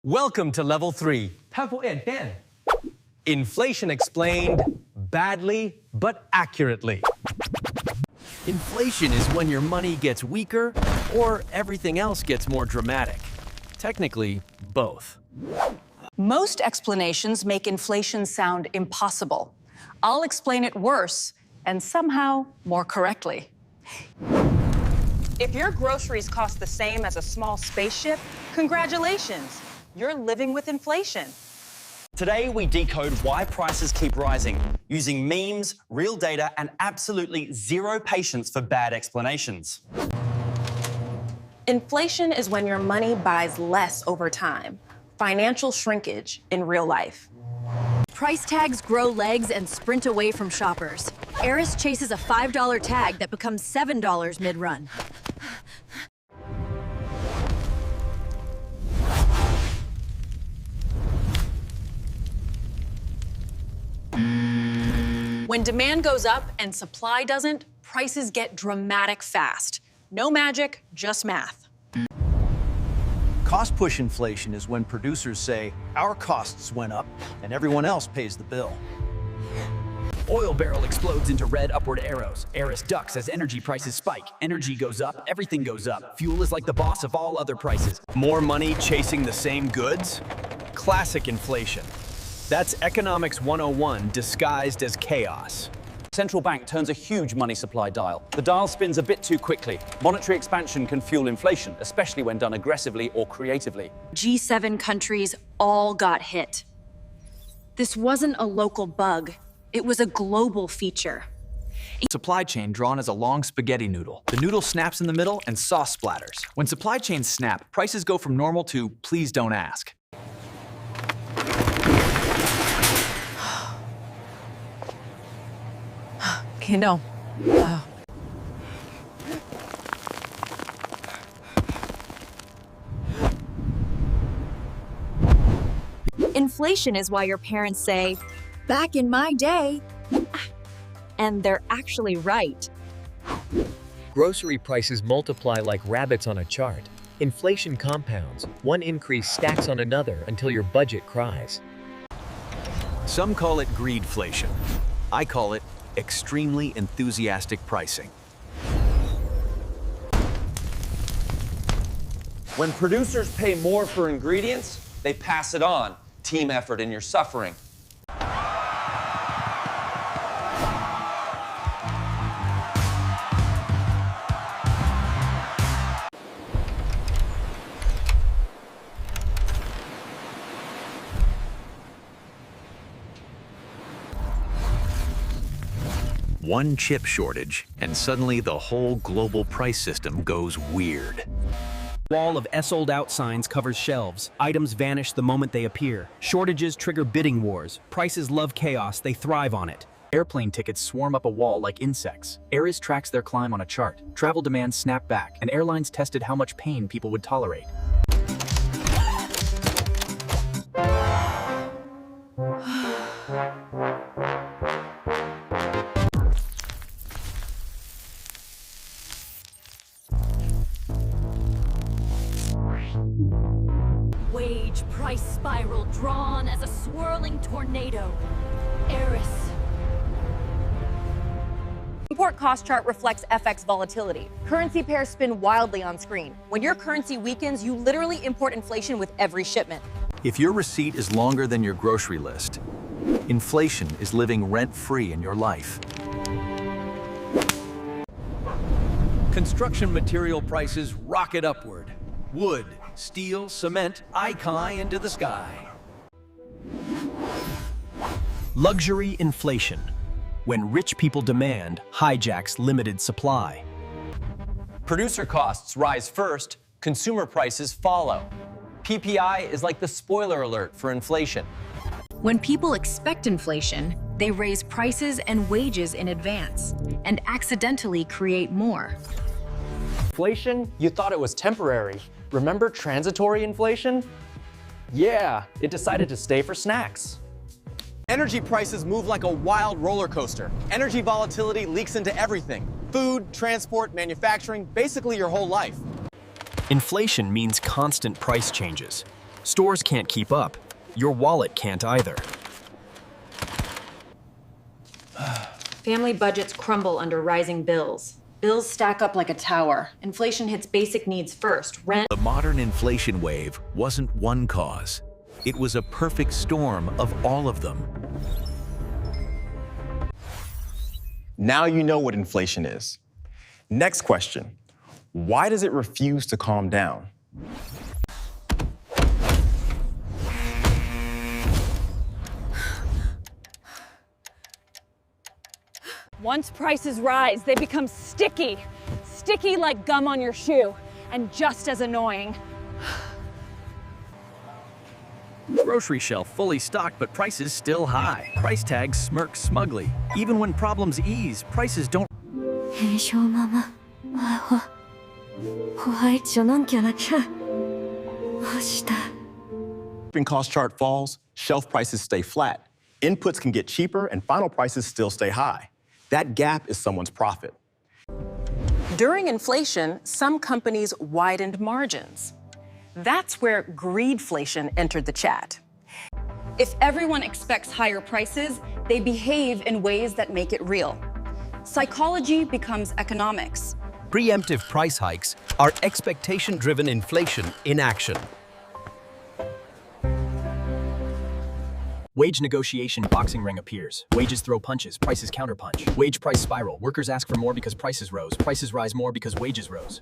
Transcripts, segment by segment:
Welcome to Level 3. Inflation explained badly but accurately. Inflation is when your money gets weaker or everything else gets more dramatic. Technically, both. Most explanations make inflation sound impossible. I'll explain it worse and somehow more correctly. If your groceries cost the same as a small spaceship, congratulations, you're living with inflation. Today, we decode why prices keep rising, using memes, real data, and absolutely zero patience for bad explanations. Inflation is when your money buys less over time. Financial shrinkage in real life. Price tags grow legs and sprint away from shoppers. Eris chases a $5 tag that becomes $7 mid-run. When demand goes up and supply doesn't, prices get dramatic fast. No magic, just math. Cost push inflation is when producers say, our costs went up and everyone else pays the bill. Oil barrel explodes into red upward arrows. Eris ducks as energy prices spike. Energy goes up, everything goes up. Fuel is like the boss of all other prices. More money chasing the same goods? Classic inflation. That's Economics 101 disguised as chaos. Central bank turns a huge money supply dial. The dial spins a bit too quickly. Monetary expansion can fuel inflation, especially when done aggressively or creatively. G7 countries all got hit. This wasn't a local bug. It was a global feature. Supply chain drawn as a long spaghetti noodle. The noodle snaps in the middle and sauce splatters. When supply chains snap, prices go from normal to please don't ask. You know, Inflation is why your parents say, "Back in my day," and they're actually right. Grocery prices multiply like rabbits on a chart. Inflation compounds. One increase stacks on another until your budget cries. Some call it greedflation. I call it extremely enthusiastic pricing. When producers pay more for ingredients, they pass it on. Team effort in your suffering. One chip shortage, and suddenly the whole global price system goes weird. Wall of sold out signs covers shelves. Items vanish the moment they appear. Shortages trigger bidding wars. Prices love chaos, they thrive on it. Airplane tickets swarm up a wall like insects. Eris tracks their climb on a chart. Travel demands snap back, and airlines tested how much pain people would tolerate. Wage price spiral drawn as a swirling tornado. Eris. import cost chart reflects FX volatility. Currency pairs spin wildly on screen. When your currency weakens, you literally import inflation with every shipment. If your receipt is longer than your grocery list, inflation is living rent-free in your life. Construction material prices rocket upward. Wood, steel, cement, eye into the sky. Luxury inflation. When rich people demand, hijacks limited supply. Producer costs rise first, consumer prices follow. PPI is like the spoiler alert for inflation. When people expect inflation, they raise prices and wages in advance and accidentally create more. Inflation? You thought it was temporary. Remember transitory inflation? Yeah, it decided to stay for snacks. Energy prices move like a wild roller coaster. Energy volatility leaks into everything. Food, transport, manufacturing, basically your whole life. Inflation means constant price changes. Stores can't keep up. Your wallet can't either. Family budgets crumble under rising bills. Bills stack up like a tower. Inflation hits basic needs first. Rent. The modern inflation wave wasn't one cause. It was a perfect storm of all of them. Now you know what inflation is. Next question. Why does it refuse to calm down? Once prices rise, they become sticky. Sticky like gum on your shoe, and just as annoying. Grocery shelf fully stocked, but prices still high. Price tags smirk smugly. Even when problems ease, prices don't. When cost chart falls, shelf prices stay flat. Inputs can get cheaper and final prices still stay high. That gap is someone's profit. During inflation, some companies widened margins. That's where greedflation entered the chat. If everyone expects higher prices, they behave in ways that make it real. Psychology becomes economics. Preemptive price hikes are expectation-driven inflation in action. Wage negotiation boxing ring appears. Wages throw punches, prices counterpunch. Wage price spiral. Workers ask for more because prices rose. Prices rise more because wages rose.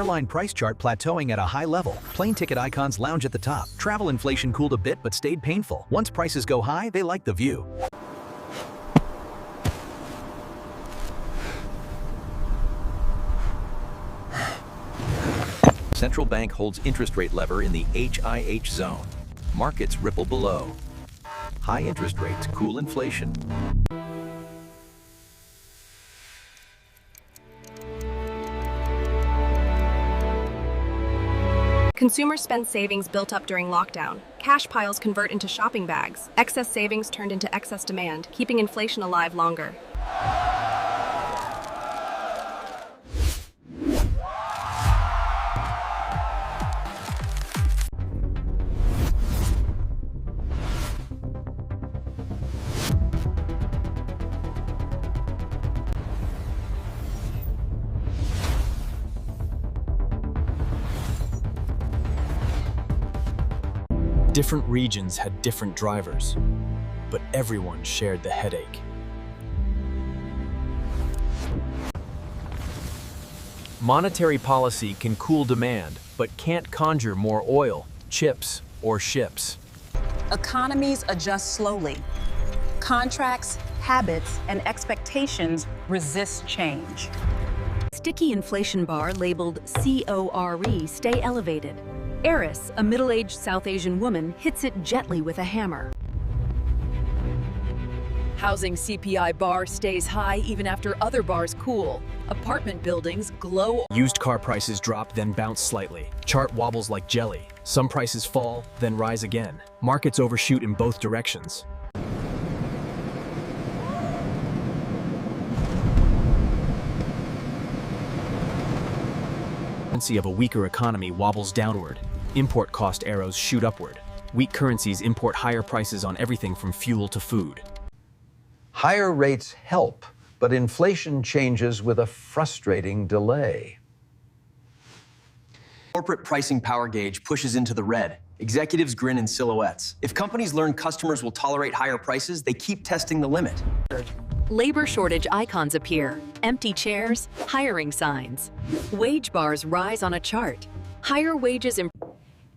Airline price chart plateauing at a high level. Plane ticket icons lounge at the top. Travel inflation cooled a bit but stayed painful. Once prices go high, they like the view. Central bank holds interest rate lever in the HIH zone. Markets ripple below. High interest rates cool inflation. Consumers spend savings built up during lockdown. Cash piles convert into shopping bags. Excess savings turned into excess demand, keeping inflation alive longer. Different regions had different drivers, but everyone shared the headache. Monetary policy can cool demand, but can't conjure more oil, chips, or ships. Economies adjust slowly. Contracts, habits, and expectations resist change. Sticky inflation bar labeled CORE stay elevated. Eris, a middle-aged South Asian woman, hits it gently with a hammer. Housing CPI bar stays high even after other bars cool. Apartment buildings glow. Used car prices drop, then bounce slightly. Chart wobbles like jelly. Some prices fall, then rise again. Markets overshoot in both directions. Currency of a weaker economy wobbles downward. Import cost arrows shoot upward. Weak currencies import higher prices on everything from fuel to food. Higher rates help, but inflation changes with a frustrating delay. Corporate pricing power gauge pushes into the red. Executives grin in silhouettes. If companies learn customers will tolerate higher prices, they keep testing the limit. Labor shortage icons appear. Empty chairs, hiring signs. Wage bars rise on a chart. Higher wages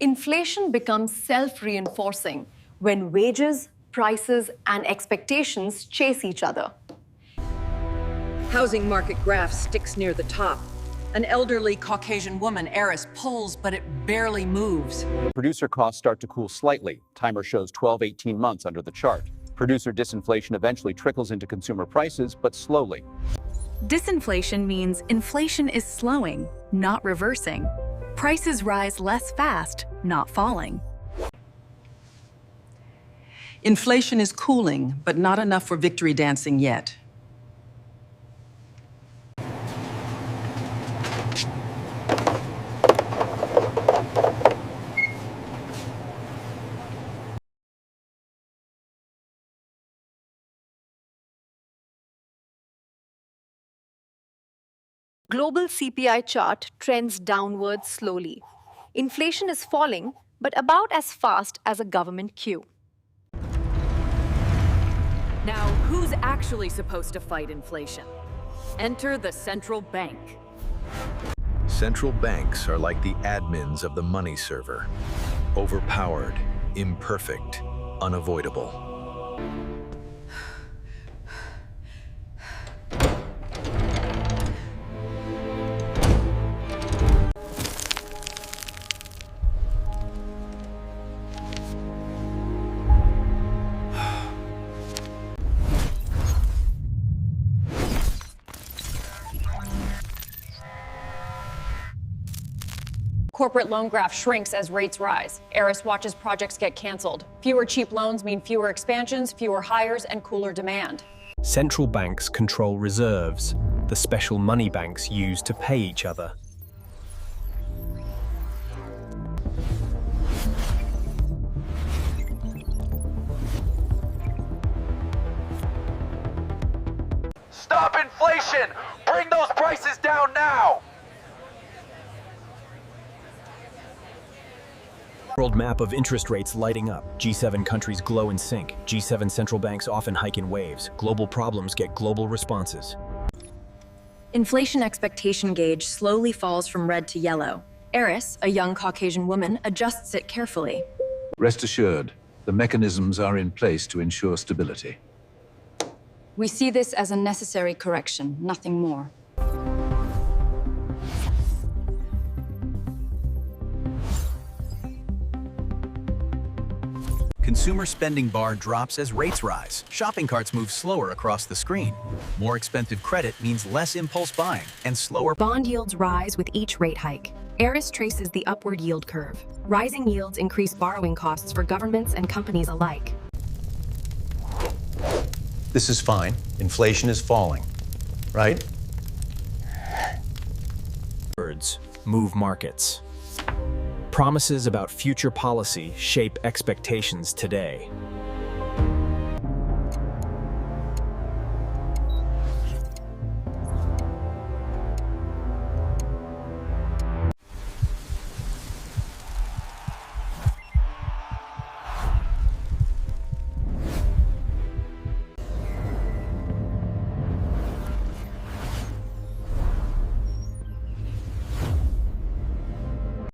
Inflation becomes self-reinforcing when wages, prices, and expectations chase each other. Housing market graph sticks near the top. An elderly Caucasian woman, Eris, pulls, but it barely moves. Producer costs start to cool slightly. Timer shows 12-18 months under the chart. Producer disinflation eventually trickles into consumer prices, but slowly. Disinflation means inflation is slowing, not reversing. Prices rise less fast, not falling. Inflation is cooling, but not enough for victory dancing yet. Global CPI chart trends downwards slowly. Inflation is falling, but about as fast as a government queue. Now, who's actually supposed to fight inflation? Enter the central bank. Central banks are like the admins of the money server. Overpowered, imperfect, unavoidable. Corporate loan graph shrinks as rates rise. Eris watches projects get canceled. Fewer cheap loans mean fewer expansions, fewer hires, and cooler demand. Central banks control reserves, the special money banks use to pay each other. Stop inflation! Bring those prices down now! World map of interest rates lighting up. G7 countries glow in sync. G7 central banks often hike in waves. Global problems get global responses. Inflation expectation gauge slowly falls from red to yellow. Eris, a young Caucasian woman, adjusts it carefully. Rest assured, the mechanisms are in place to ensure stability. We see this as a necessary correction, nothing more. Consumer spending bar drops as rates rise. Shopping carts move slower across the screen. More expensive credit means less impulse buying and slower. Bond yields rise with each rate hike. Eris traces the upward yield curve. Rising yields increase borrowing costs for governments and companies alike. This is fine. Inflation is falling, right? Words move markets. Promises about future policy shape expectations today.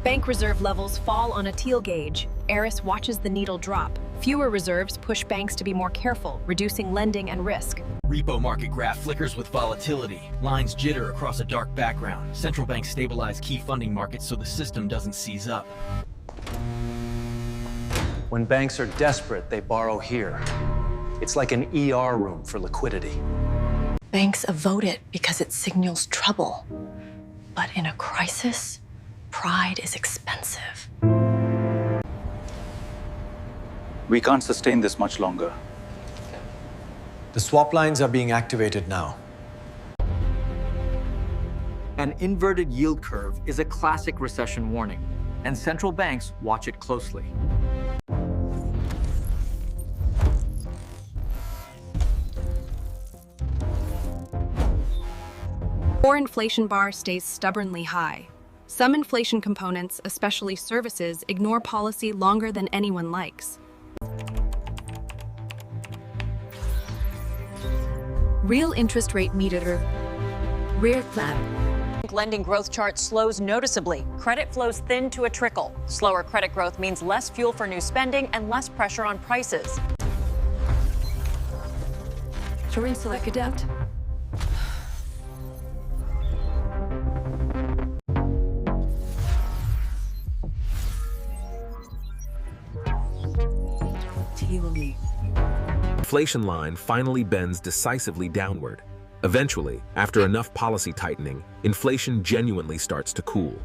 Bank reserve levels fall on a teal gauge. Eris watches the needle drop. Fewer reserves push banks to be more careful, reducing lending and risk. Repo market graph flickers with volatility. Lines jitter across a dark background. Central banks stabilize key funding markets so the system doesn't seize up. When banks are desperate, they borrow here. It's like an ER room for liquidity. Banks vote it because it signals trouble. But in a crisis, pride is expensive. We can't sustain this much longer. The swap lines are being activated now. An inverted yield curve is a classic recession warning, and central banks watch it closely. Core inflation bar stays stubbornly high. Some inflation components, especially services, ignore policy longer than anyone likes. Real interest rate meter. Rear flap. Lending growth chart slows noticeably. Credit flows thin to a trickle. Slower credit growth means less fuel for new spending and less pressure on prices. Terrain select adapt. inflation line finally bends decisively downward. Eventually, after enough policy tightening, inflation genuinely starts to cool.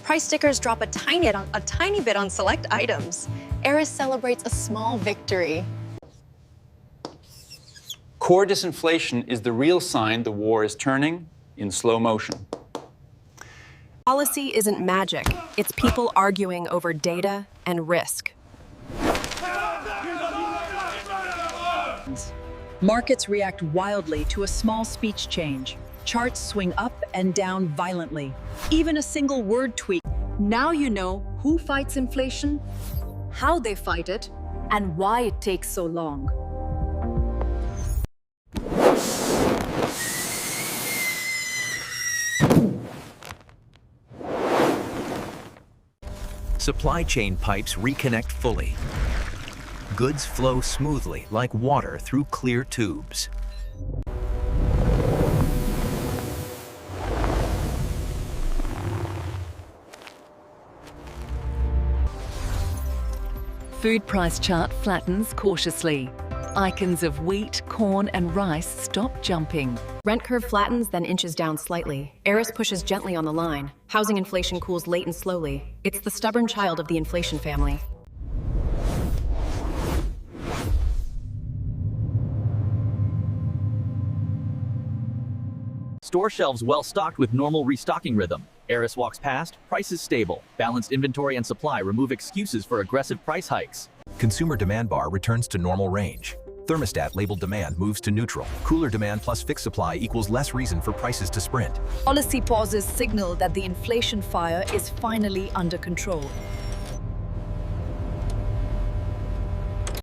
Price stickers drop a tiny bit on select items. Eris celebrates a small victory. Core disinflation is the real sign the war is turning in slow motion. Policy isn't magic. It's people arguing over data and risk. Markets react wildly to a small speech change. Charts swing up and down violently. Even a single word tweak. Now you know who fights inflation, how they fight it, and why it takes so long. Supply chain pipes reconnect fully. Goods flow smoothly like water through clear tubes. Food price chart flattens cautiously. Icons of wheat, corn, and rice stop jumping. Rent curve flattens, then inches down slightly. Eris pushes gently on the line. Housing inflation cools late and slowly. It's the stubborn child of the inflation family. Store shelves well stocked with normal restocking rhythm. Eris walks past, prices stable. Balanced inventory and supply remove excuses for aggressive price hikes. Consumer demand bar returns to normal range. Thermostat labeled demand moves to neutral. Cooler demand plus fixed supply equals less reason for prices to sprint. Policy pauses signal that the inflation fire is finally under control.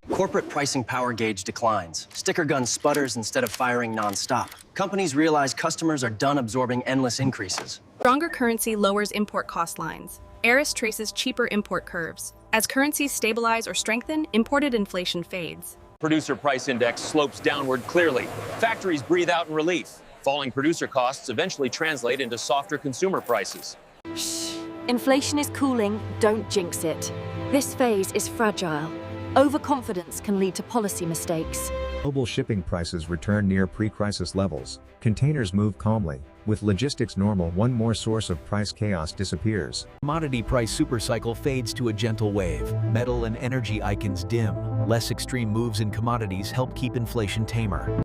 Corporate pricing power gauge declines. Sticker gun sputters instead of firing nonstop. Companies realize customers are done absorbing endless increases. Stronger currency lowers import cost lines. Eris traces cheaper import curves. As currencies stabilize or strengthen, imported inflation fades. Producer price index slopes downward clearly. Factories breathe out in relief. Falling producer costs eventually translate into softer consumer prices. Shh. Inflation is cooling, don't jinx it. This phase is fragile. Overconfidence can lead to policy mistakes. Global shipping prices return near pre-crisis levels. Containers move calmly. With logistics normal, one more source of price chaos disappears. Commodity price supercycle fades to a gentle wave. Metal and energy icons dim. Less extreme moves in commodities help keep inflation tamer.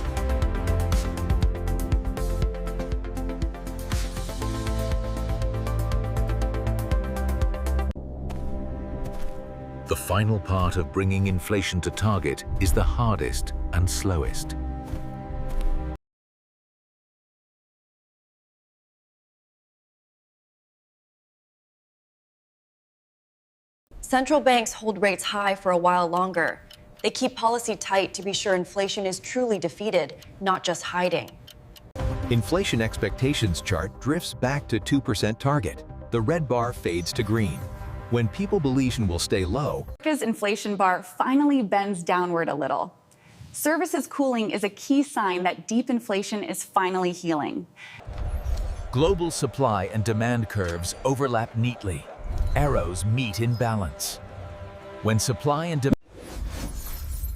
The final part of bringing inflation to target is the hardest and slowest. Central banks hold rates high for a while longer. They keep policy tight to be sure inflation is truly defeated, not just hiding. Inflation expectations chart drifts back to 2% target. The red bar fades to green. When people believe inflation will stay low, America's inflation bar finally bends downward a little. Services cooling is a key sign that deep inflation is finally healing. global supply and demand curves overlap neatly. Arrows meet in balance. When supply and demand...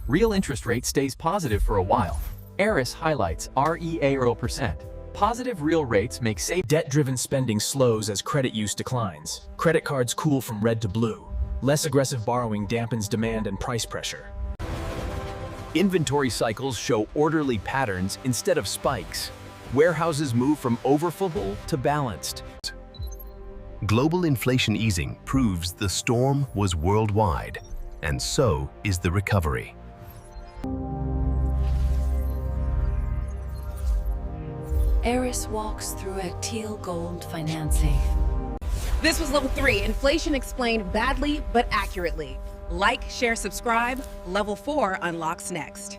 Real interest rate stays positive for a while. Eris highlights REA 0%. Positive real rates make safe. Debt-driven spending slows as credit use declines. Credit cards cool from red to blue. Less aggressive borrowing dampens demand and price pressure. Inventory cycles show orderly patterns instead of spikes. Warehouses move from overfull to balanced. Global inflation easing proves the storm was worldwide, and so is the recovery. Eris walks through a teal gold financing. This was level 3, inflation explained badly but accurately. Like, share, subscribe. Level 4 unlocks next.